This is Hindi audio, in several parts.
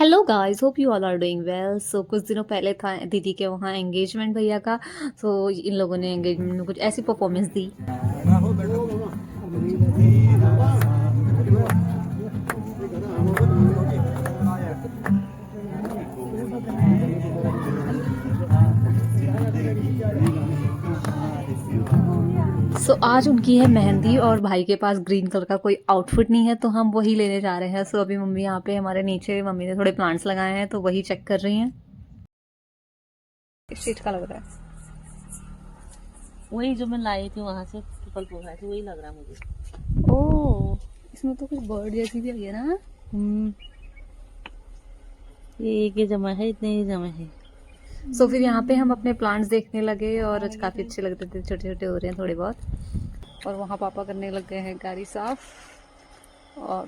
Hello guys, hope you all are doing well. So कुछ दिनों पहले था दीदी के वहाँ एंगेजमेंट भैया का। सो इन लोगों ने एंगेजमेंट में कुछ ऐसी परफॉर्मेंस दी। सो आज उनकी है मेहंदी और भाई के पास ग्रीन कलर का कोई आउटफिट नहीं है, तो हम वही लेने जा रहे हैं। सो अभी मम्मी यहाँ पे हमारे नीचे, मम्मी ने थोड़े प्लांट्स लगाए हैं तो वही चेक कर रही हैं। किस चीज का लग रहा है? वही जो मैं लाई थी वहां से, ट्रिपल पोहा थी, वही लग रहा है मुझे। ओह, इसमें तो कुछ बर्ड जैसी भी आई है ना। ये एक ही जमा है, इतने ही जमा है। सो फिर यहाँ पे हम अपने प्लांट्स देखने लगे और आज काफ़ी अच्छे लग रहे थे, छोटे छोटे हो रहे हैं थोड़े बहुत। और वहाँ पापा करने लग गए हैं गाड़ी साफ और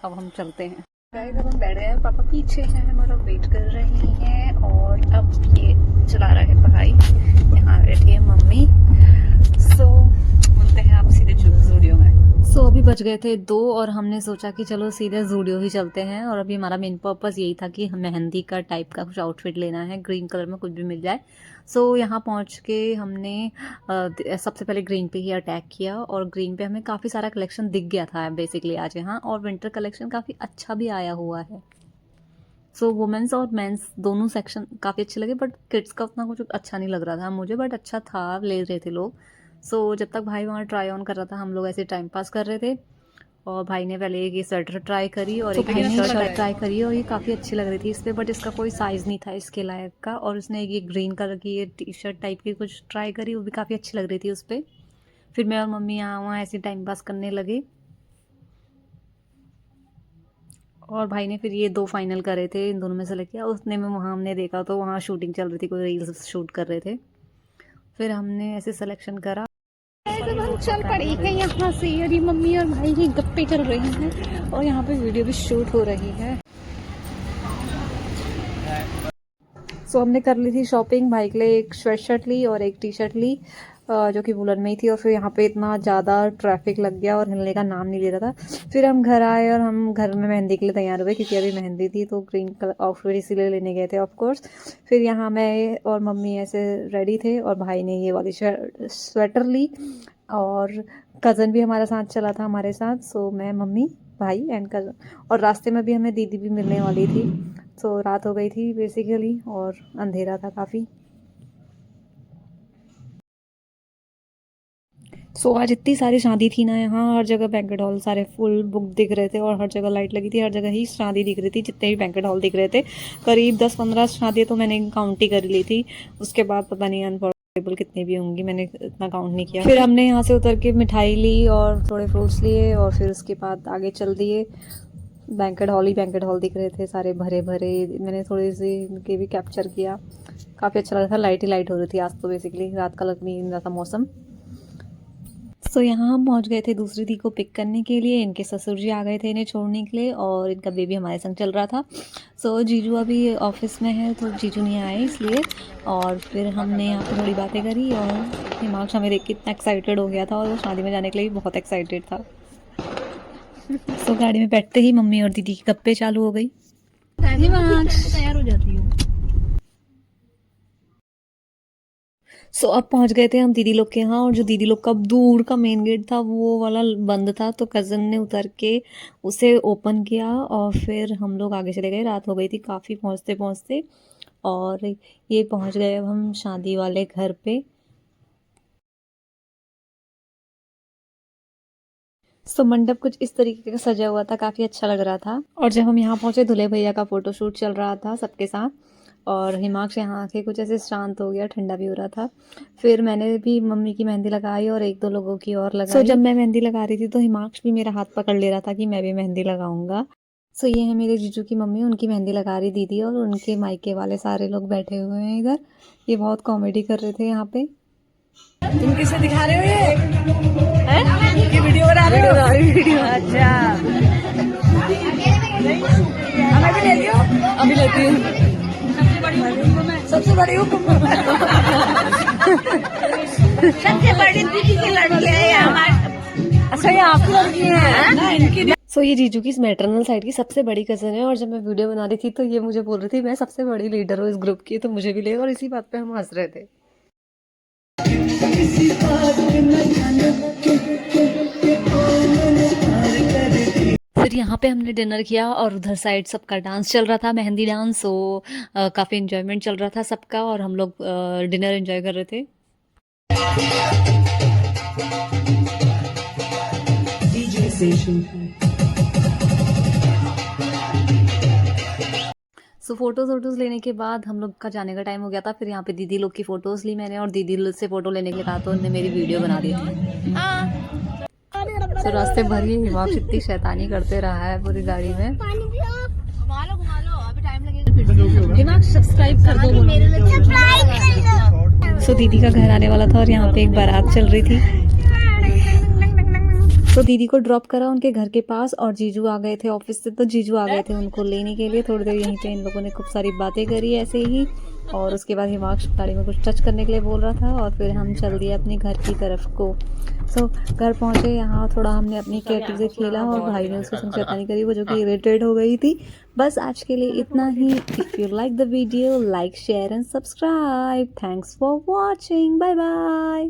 अब हम चलते हैं। गाइस, अब हम बैठ गए हैं, पापा पीछे हैं, हमारा वेट कर रही हैं और अब ये चला रहा है पढ़ाई। यहाँ बैठी है मम्मी। सो बोलते हैं आप सीधे ज़ूडियो में। सो अभी बज गए थे 2 और हमने सोचा कि चलो सीधे ज़ूडियो ही चलते हैं। और अभी हमारा मेन पर्पस यही था कि हम मेहंदी का टाइप का कुछ आउटफिट लेना है, ग्रीन कलर में कुछ भी मिल जाए। सो यहाँ पहुँच के हमने सबसे पहले ग्रीन पे ही अटैक किया और ग्रीन पे हमें काफ़ी सारा कलेक्शन दिख गया था बेसिकली आज यहाँ, और विंटर कलेक्शन काफ़ी अच्छा भी आया हुआ है। सो वुमेंस और मेंस दोनों सेक्शन काफ़ी अच्छे लगे, बट किड्स का उतना कुछ अच्छा नहीं लग रहा था मुझे, बट अच्छा था, ले रहे थे लोग। सो जब तक भाई वहाँ ट्राई ऑन कर रहा था हम लोग ऐसे टाइम पास कर रहे थे। और भाई ने पहले एक ये स्वेटर ट्राई करी और एक शर्ट ट्राई करी और ये काफ़ी अच्छी लग रही थी इस पर, बट इसका कोई साइज़ नहीं था इसके लायक का। और उसने एक ये ग्रीन कलर की ये टी शर्ट टाइप की कुछ ट्राई करी, वो भी काफ़ी अच्छी लग रही थी उस पर। फिर मैं और मम्मी यहाँ वहाँ ऐसे टाइम पास करने लगे और भाई ने फिर ये 2 फाइनल करे थे, इन दोनों में सेलेक्ट किया। उसने में वहाँ हमने देखा तो वहाँ शूटिंग चल रही थी, कोई रील्स शूट कर रहे थे। फिर हमने ऐसे सिलेक्शन करा। हम चल पड़ी है यहाँ से, और मम्मी और भाई की गप्पे कर रही हैं और यहाँ पे वीडियो भी शूट हो रही है। सो हमने कर ली थी शॉपिंग, भाई के लिए एक स्वेट शर्ट ली और एक टी शर्ट ली जो कि वुलन में ही थी। और फिर यहाँ पे इतना ज़्यादा ट्रैफिक लग गया और हिलने का नाम नहीं ले रहा था। फिर हम घर आए और हम घर में मेहंदी के लिए तैयार हुए, क्योंकि अभी मेहंदी थी तो ग्रीन कलर आउटफिट इसीलिए लेने गए थे ऑफ कोर्स। फिर यहाँ मैं और मम्मी ऐसे रेडी थे और भाई ने ये वाली स्वेटर ली और कज़न भी हमारे साथ चला था हमारे साथ। सो मैं, मम्मी, भाई एंड कज़न, और रास्ते में भी हमें दीदी भी मिलने वाली थी। सो रात हो गई थी बेसिकली और अंधेरा था काफ़ी। सो आज इतनी सारी शादी थी ना यहाँ, हर जगह बैंक्वेट हॉल सारे फुल बुक दिख रहे थे और हर जगह लाइट लगी थी, हर जगह ही शादी दिख रही थी। जितने भी बैंक्वेट हॉल दिख रहे थे, करीब 10-15 शादी तो मैंने काउंट ही कर ली थी। उसके बाद पता नहीं अनफॉर्मेबल कितनी भी होंगी, मैंने इतना काउंट नहीं किया। फिर हमने यहाँ से उतर के मिठाई ली और थोड़े फ्रूट्स लिए और फिर उसके बाद आगे चल दिए। बैंक्वेट हॉल दिख रहे थे सारे भरे भरे, मैंने थोड़ी सी उनके भी कैप्चर किया। काफ़ी अच्छा लग रहा था, लाइट ही लाइट हो रही थी आज तो, बेसिकली रात का लग नहीं रहा था मौसम। सो यहाँ हम पहुँच गए थे दूसरी दी को पिक करने के लिए। इनके ससुर जी आ गए थे इन्हें छोड़ने के लिए और इनका बेबी हमारे संग चल रहा था। सो जीजू अभी ऑफिस में है तो जीजू नहीं आए इसलिए। और फिर हमने यहाँ पर थोड़ी बातें करी और हिमांश हमें देख के इतना एक्साइटेड हो गया था और वो शादी में जाने के लिए भी बहुत एक्साइटेड था। सो गाड़ी में बैठते ही मम्मी और दीदी की गप्पे चालू हो गई। तैयार हो जाती हूँ। सो अब पहुंच गए थे हम दीदी लोग के यहाँ, और जो दीदी लोग का दूर का मेन गेट था वो वाला बंद था, तो कज़न ने उतर के उसे ओपन किया और फिर हम लोग आगे चले गए। रात हो गई थी काफ़ी पहुंचते पहुंचते और ये पहुंच गए अब हम शादी वाले घर पे। सो मंडप कुछ इस तरीके का सजा हुआ था, काफ़ी अच्छा लग रहा था। और जब हम यहाँ पहुँचे दूल्हे भैया का फ़ोटोशूट चल रहा था सबके साथ, और हिमांश यहाँ आके कुछ ऐसे शांत हो गया, ठंडा भी हो रहा था। फिर मैंने भी मम्मी की मेहंदी लगाई और 1-2 लोगों की और लगाई। सो जब मैं मेहंदी लगा रही थी तो हिमांश भी मेरा हाथ पकड़ ले रहा था कि मैं भी मेहंदी लगाऊंगा। सो ये है मेरे जीजू की मम्मी, उनकी मेहंदी लगा रही दीदी, और उनके मायके वाले सारे लोग बैठे हुए हैं इधर। ये बहुत कॉमेडी कर रहे थे यहाँ पे। तुम किसे दिखा रहे हो? ये वीडियो बना रहे हो? वीडियो। अच्छा, हमें भी ले लियो। अभी लेती हूँ। सबसे बड़ी हूँ। सबसे बड़ी दीदी की लड़की है हमारी। अच्छा, ये आपकी लड़की है? इनकी सो ये जीजू की इस मैटरनल साइड की सबसे बड़ी कज़न है और जब मैं वीडियो बना रही थी तो ये मुझे बोल रही थी मैं सबसे बड़ी लीडर हूँ इस ग्रुप की, तो मुझे भी ले, और इसी बात पे हम हंस रहे थे। फिर यहाँ पे हमने डिनर किया और उधर साइड सबका डांस चल रहा था, मेहंदी डांस। सो काफ़ी इन्जॉयमेंट चल रहा था सबका और हम लोग डिनर एंजॉय कर रहे थे। सो फोटोज़ वोटोज़ लेने के बाद हम लोग का जाने का टाइम हो गया था। फिर यहाँ पे दीदी लोग की फ़ोटोज़ ली मैंने और दीदी लोग से फ़ोटो लेने के बाद तो उन्होंने मेरी वीडियो बना दी थी। सो रास्ते भर ही हिमांश इतनी शैतानी करते रहा है पूरी गाड़ी में। घुमा लो अभी टाइम लगेगा। दिमाग सब्सक्राइब कर दो सो दीदी का घर आने वाला था और यहाँ पे एक बारात चल रही थी। तो दीदी को ड्रॉप करा उनके घर के पास और जीजू आ गए थे ऑफिस से, तो जीजू आ गए थे उनको लेने के लिए। थोड़ी देर यहीं पे इन लोगों ने खूब सारी बातें करी ऐसे ही, और उसके बाद हिमांश गाड़ी में कुछ टच करने के लिए बोल रहा था और फिर हम चल दिए अपने घर की तरफ को। सो घर पहुँचे, यहाँ थोड़ा हमने अपनी कैटी से खेला और भाई ने उसको शैतानी करी वो जो कि इरिटेट हो गई थी। बस आज के लिए इतना ही। If you like the video, like share and subscribe. Thanks for watching, bye bye.